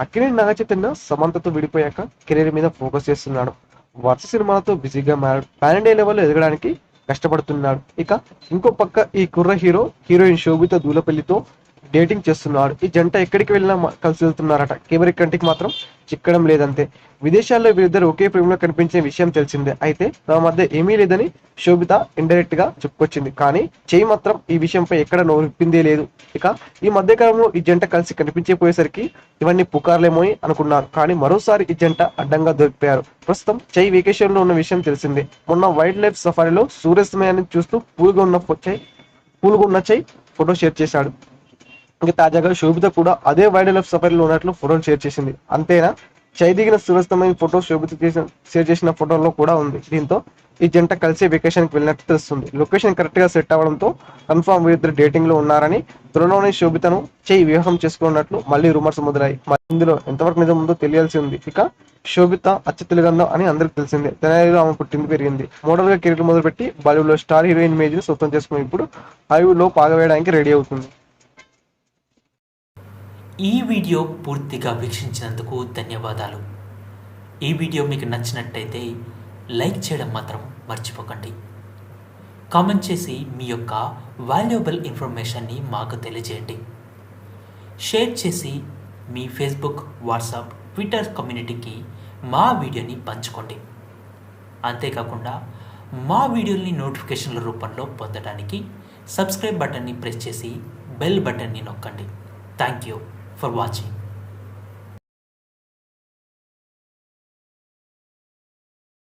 Akkineni Naga Chaitanya సమంతతో విడిపోయాక career మీద focus చేస్తున్నాడు. వరుస సినిమాలతో బిజీగా మారాడు. పాన్ ఇండియా లెవెల్లో ఎదగడానికి కష్టపడుతున్నాడు. ఇక ఇంకో పక్క ఈ కుర్ర హీరోయిన్ శోభిత దూలపల్లితో డేటింగ్ చేస్తున్నాడు. ఈ జంట ఎక్కడికి వెళ్ళినా కలిసి వెళ్తున్నారట. కెమెరా కంటికి మాత్రం చిక్కడం లేదంతే. విదేశాల్లో వీరిద్దరు ఒకే ప్రేమలో కనిపించే విషయం తెలిసిందే. అయితే తమ మధ్య ఏమీ లేదని శోభిత ఇండైరెక్ట్ గా చెప్పుకొచ్చింది. కానీ చెయ్యి మాత్రం ఈ విషయంపై ఎక్కడ నోరిప్పిందే లేదు. ఇక ఈ మధ్య కాలంలో ఈ జంట కలిసి కనిపించకపోయేసరికి ఇవన్నీ పుకార్లేమో అనుకున్నారు. కానీ మరోసారి ఈ జంట అడ్డంగా దొరికిపోయారు. ప్రస్తుతం చై వెకేషన్ లో ఉన్న విషయం తెలిసిందే. మొన్న వైల్డ్ లైఫ్ సఫారీలో సూర్యాస్తమయాన్ని చూస్తూ కూల్గా ఉన్న చై ఫోటో షేర్ చేశాడు. ఇంకా తాజాగా శోభిత కూడా అదే వైల్డ్ లైఫ్ సఫారీలో ఉన్నట్లు ఫోటోలు షేర్ చేసింది. అంతేనా, చై దిగిన సూర్యాస్తమయం ఫోటో శోభిత షేర్ చేసిన ఫోటోలో కూడా ఉంది. దీంతో ఈ జంట కలిసి వెకేషన్ కి వెళ్ళినట్టు తెలుస్తుంది. లొకేషన్ కరెక్ట్ గా సెట్ అవ్వడంతో కన్ఫర్మ్ వీరిద్దరు డేటింగ్ లో ఉన్నారని, త్వరలోనే శోభితను చై వివాహం చేసుకున్నట్లు మళ్ళీ రూమర్స్ మొదలయ్యాయి. మరి ఇందులో ఎంతవరకు నిజం ఉందో తెలియాల్సి ఉంది. ఇక శోభిత అచ్చ తెలుగందం అని అందరికి తెలిసిందే. తెనాలిలో ఆమె పుట్టింది పెరిగింది. మోడల్ గా కెరీర్ మొదలుపెట్టి బాలీవుడ్ లో స్టార్ హీరోయిన్ ఇమేజ్ ని సొంతం చేసుకుని ఇప్పుడు హాలీవుడ్ లో పాగవేయడానికి రెడీ అవుతుంది. ఈ వీడియో పూర్తిగా వీక్షించినందుకు ధన్యవాదాలు. ఈ వీడియో మీకు నచ్చినట్టయితే లైక్ చేయడం మాత్రం మర్చిపోకండి. కామెంట్ చేసి మీ యొక్క వాల్యుబుల్ ఇన్ఫర్మేషన్ని మాకు తెలియజేయండి. షేర్ చేసి మీ ఫేస్బుక్, వాట్సాప్, ట్విట్టర్ కమ్యూనిటీకి మా వీడియోని పంచుకోండి. అంతేకాకుండా మా వీడియోని నోటిఫికేషన్ల రూపంలో పొందడానికి సబ్స్క్రైబ్ బటన్ని ప్రెస్ చేసి బెల్ బటన్ని నొక్కండి. Thank you for watching.